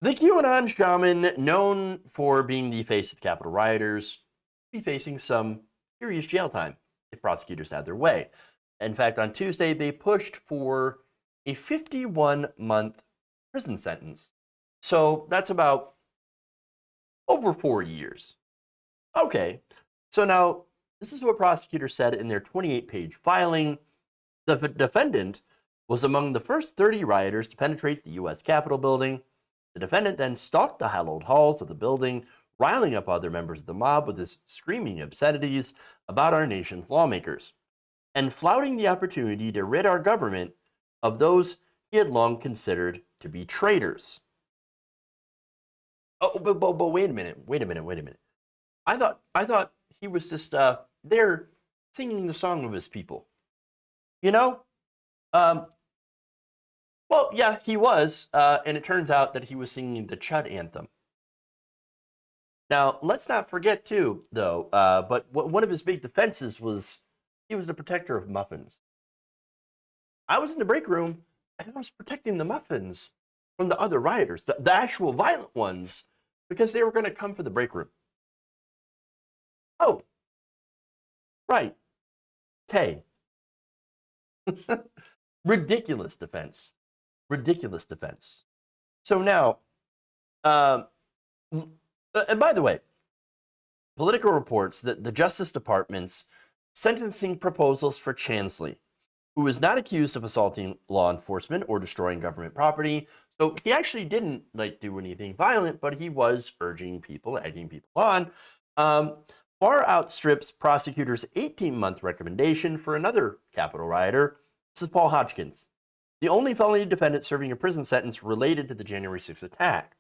The Qanon-Shaman, known for being the face of the Capitol rioters, will be facing some serious jail time if prosecutors had their way. In fact, on Tuesday, they pushed for a 51-month prison sentence. So that's about over 4 years. Okay, so now this is what prosecutors said in their 28-page filing. The defendant was among the first 30 rioters to penetrate the U.S. Capitol building. The defendant then stalked the hallowed halls of the building, riling up other members of the mob with his screaming obscenities about our nation's lawmakers, and flouting the opportunity to rid our government of those he had long considered to be traitors. Oh, but wait a minute. I thought he was just there singing the song of his people. You know? Um, well, yeah, he was, and it turns out that he was singing the Chud anthem. Now, let's not forget, too, though, but one of his big defenses was he was the protector of muffins. I was in the break room, and I was protecting the muffins from the other rioters, the actual violent ones, because they were going to come for the break room. Oh, right. Okay. Ridiculous defense. Ridiculous defense. So now, and by the way, Politico reports that the Justice Department's sentencing proposals for Chansley, who is not accused of assaulting law enforcement or destroying government property, so he actually didn't do anything violent, but he was urging people, egging people on, far outstrips prosecutors' 18-month recommendation for another Capitol rioter. This is Paul Hodgkins, the only felony defendant serving a prison sentence related to the January 6th attack.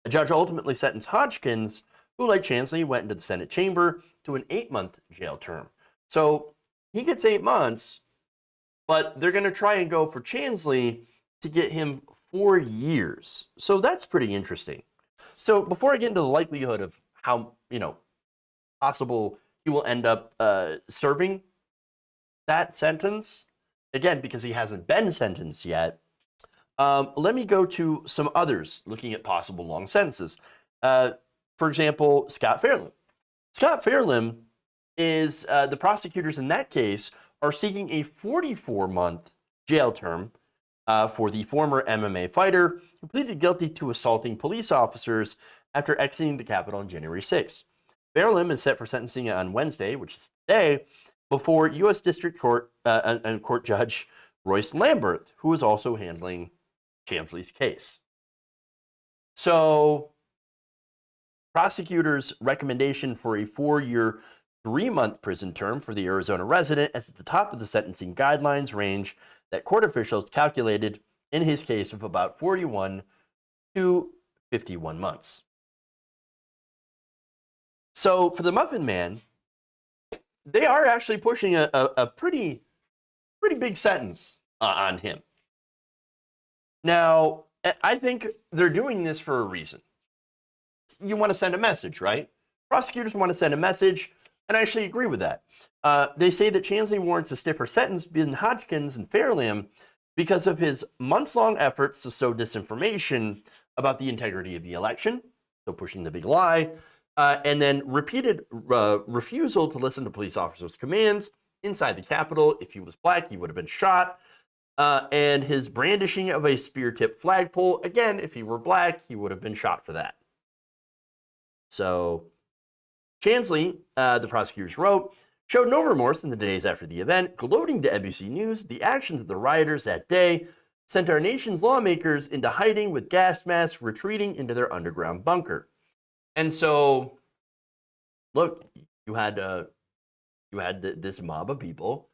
The judge ultimately sentenced Hodgkins, who, like Chansley, went into the Senate chamber, to an 8-month jail term. So he gets 8 months, but they're going to try and go for Chansley to get him 4 years. So that's pretty interesting. So before I get into the likelihood of how, possible he will end up serving that sentence, again, because he hasn't been sentenced yet, let me go to some others looking at possible long sentences. For example, Scott Fairlin. Scott Fairlin is, the prosecutors in that case are seeking a 44-month jail term for the former MMA fighter who pleaded guilty to assaulting police officers after exiting the Capitol on January 6th. Fairlin is set for sentencing on Wednesday, which is today, before U.S. District Court and Court Judge Royce Lamberth, who is also handling Chansley's case. So, prosecutors' recommendation for a 4-year, 3-month prison term for the Arizona resident is at the top of the sentencing guidelines range that court officials calculated in his case of about 41 to 51 months. So, for the Muffin Man, they are actually pushing a pretty big sentence on him. Now, I think they're doing this for a reason. You want to send a message, right? Prosecutors want to send a message, and I actually agree with that. They say that Chansley warrants a stiffer sentence than Hodgkins and Fairlin because of his months-long efforts to sow disinformation about the integrity of the election, so pushing the big lie, and then repeated refusal to listen to police officers' commands inside the Capitol. If he was black, he would have been shot. And his brandishing of a spear-tipped flagpole, again, if he were black, he would have been shot for that. So, Chansley, the prosecutors wrote, showed no remorse in the days after the event, gloating to NBC News, the actions of the rioters that day sent our nation's lawmakers into hiding with gas masks, retreating into their underground bunker. And so, look, you had this mob of people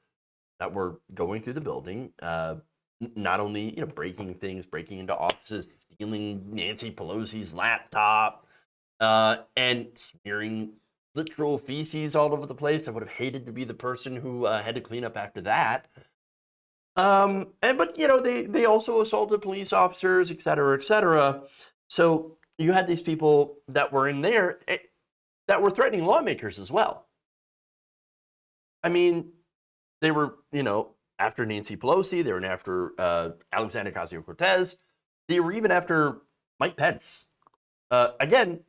that were going through the building, not only breaking things, breaking into offices, stealing Nancy Pelosi's laptop, and smearing literal feces all over the place. I would have hated to be the person who had to clean up after that. But they also assaulted police officers, et cetera, et cetera. So you had these people that were in there that were threatening lawmakers as well. I mean, they were, after Nancy Pelosi, they were after Alexandria Ocasio-Cortez. They were even after Mike Pence. Again,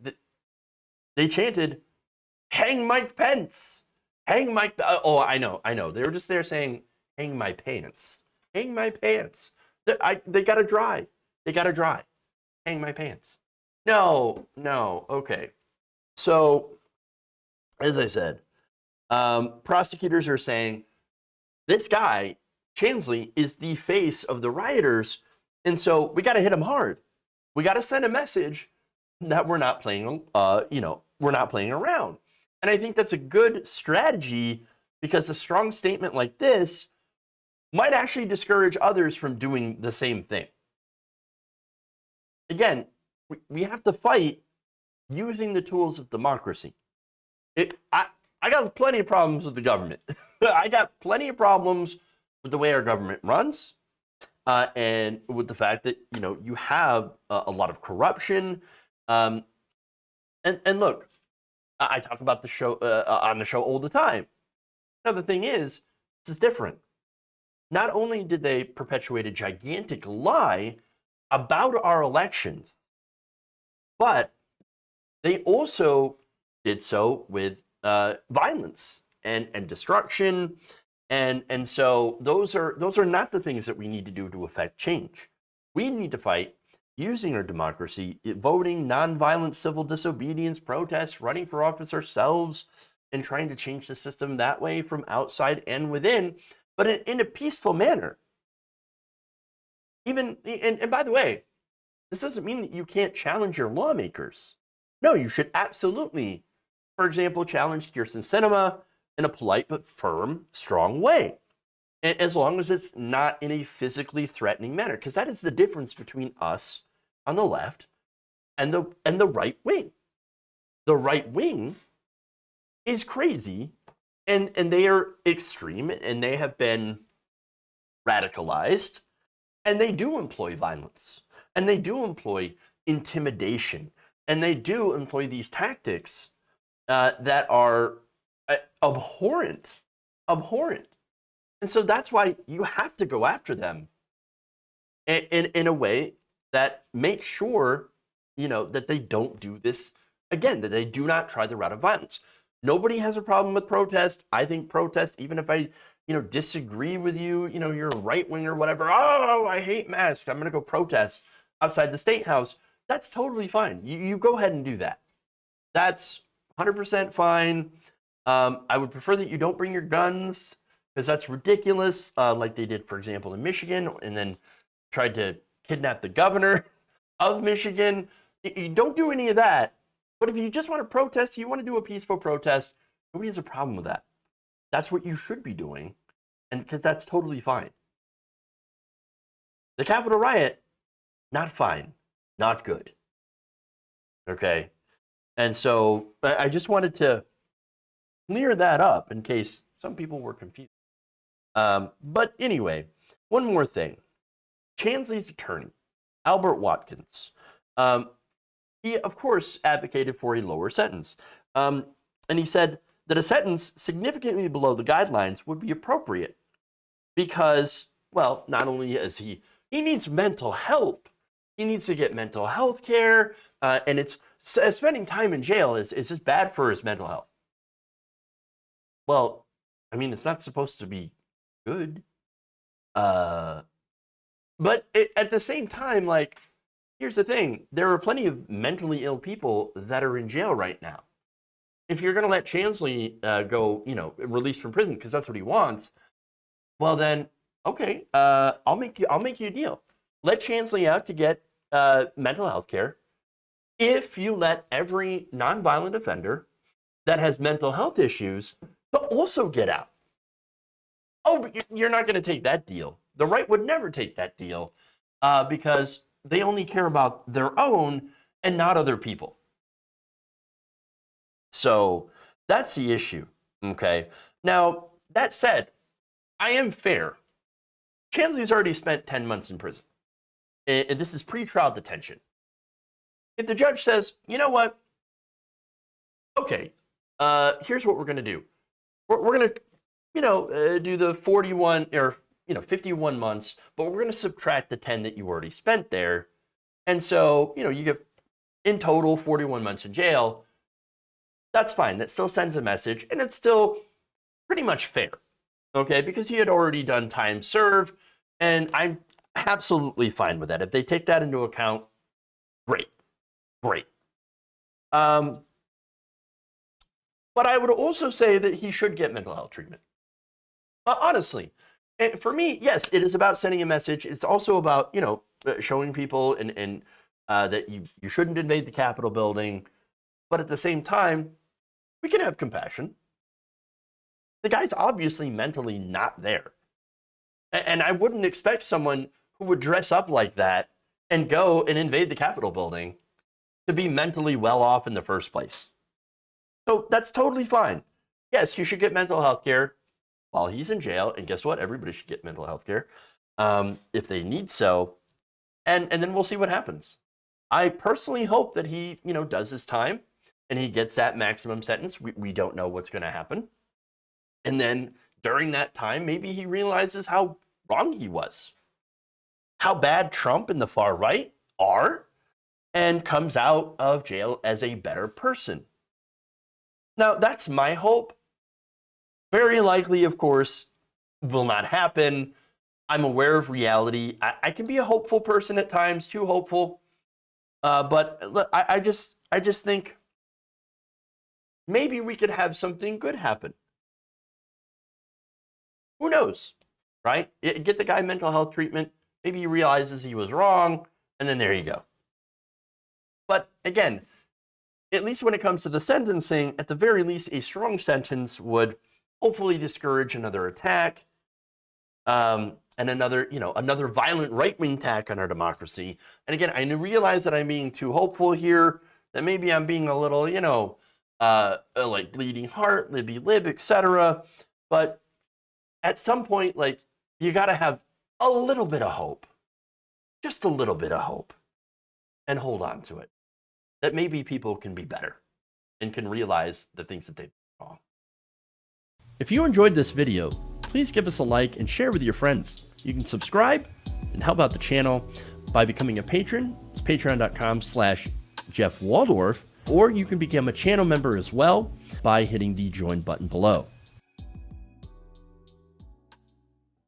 they chanted, "Hang Mike Pence! Hang Mike." Oh, I know. They were just there saying, "Hang my pants! Hang my pants!" They gotta dry. They gotta dry. Hang my pants. No. Okay. So, as I said, prosecutors are saying this guy, Chansley, is the face of the rioters, and so we got to hit him hard. We got to send a message that we're not playing, we're not playing around. And I think that's a good strategy because a strong statement like this might actually discourage others from doing the same thing. Again, we have to fight using the tools of democracy. I got plenty of problems with the government. I got plenty of problems with the way our government runs, and with the fact that you have a lot of corruption. And look, I talk about the show on the show all the time. Now the thing is, this is different. Not only did they perpetuate a gigantic lie about our elections, but they also did so with violence and destruction, and so those are not the things that we need to do to affect change. We need to fight using our democracy, voting, nonviolent civil disobedience, protests, running for office ourselves, and trying to change the system that way from outside and within, but in a peaceful manner. And by the way, this doesn't mean that you can't challenge your lawmakers. No, you should absolutely, for example, challenge Kirsten Sinema in a polite but firm, strong way, as long as it's not in a physically threatening manner, because that is the difference between us on the left and the right wing. The right wing is crazy, and they are extreme, and they have been radicalized, and they do employ violence, and they do employ intimidation, and they do employ these tactics that are abhorrent. And so that's why you have to go after them in a way that makes sure, that they don't do this again, that they do not try the route of violence. Nobody has a problem with protest. I think protest, even if I, disagree with you, you're a right wing or whatever. Oh, I hate masks. I'm going to go protest outside the State House. That's totally fine. You go ahead and do that. That's 100% fine. I would prefer that you don't bring your guns, because that's ridiculous, like they did, for example, in Michigan, and then tried to kidnap the governor of Michigan. You don't do any of that. But if you just want to protest, you want to do a peaceful protest, nobody has a problem with that. That's what you should be doing, and because that's totally fine. The Capitol riot, not fine, not good. Okay? And so I just wanted to clear that up in case some people were confused. But anyway, one more thing. Chansley's attorney, Albert Watkins, he, of course, advocated for a lower sentence. And he said that a sentence significantly below the guidelines would be appropriate because, well, not only is he needs mental help, he needs to get mental health care, and spending time in jail is just bad for his mental health. Well, I mean, it's not supposed to be good. But at the same time, like, here's the thing. There are plenty of mentally ill people that are in jail right now. If you're going to let Chansley go, released from prison because that's what he wants, well then, okay, I'll make you a deal. Let Chansley out to get mental health care if you let every nonviolent offender that has mental health issues to also get out. Oh, but you're not going to take that deal. The right would never take that deal because they only care about their own and not other people. So that's the issue, okay? Now, that said, I am fair. Chansley's already spent 10 months in prison. And this is pre-trial detention. If the judge says, you know what? Okay, here's what we're going to do. We're going to, do the 41 or 51 months, but we're going to subtract the 10 that you already spent there, And so, you get in total 41 months in jail. That's fine. That still sends a message, and it's still pretty much fair, okay? Because he had already done time served, and I'm absolutely fine with that. If they take that into account, great. But I would also say that he should get mental health treatment. Honestly, for me, yes, it is about sending a message. It's also about, showing people and that you shouldn't invade the Capitol building. But at the same time, we can have compassion. The guy's obviously mentally not there. And I wouldn't expect someone who would dress up like that and go and invade the Capitol building to be mentally well off in the first place. So that's totally fine. Yes, you should get mental health care while he's in jail. And guess what? Everybody should get mental health care if they need so. And then we'll see what happens. I personally hope that he, does his time and he gets that maximum sentence. We don't know what's going to happen. And then during that time, maybe he realizes how wrong he was, how bad Trump and the far right are, and comes out of jail as a better person. Now, that's my hope. Very likely, of course, will not happen. I'm aware of reality. I can be a hopeful person at times, too hopeful. But look, I just think maybe we could have something good happen. Who knows, right? Get the guy mental health treatment. Maybe he realizes he was wrong, and then there you go. But again, at least when it comes to the sentencing, at the very least, a strong sentence would hopefully discourage another attack and another violent right-wing attack on our democracy. And again, I realize that I'm being too hopeful here, that maybe I'm being a little, like bleeding heart, libby lib, etc. But at some point, you got to have a little bit of hope, just a little bit of hope, and hold on to it. That maybe people can be better and can realize the things that they've done wrong. If you enjoyed this video, please give us a like and share with your friends. You can subscribe and help out the channel by becoming a patron. It's patreon.com/Jeff Waldorf, or you can become a channel member as well by hitting the join button below.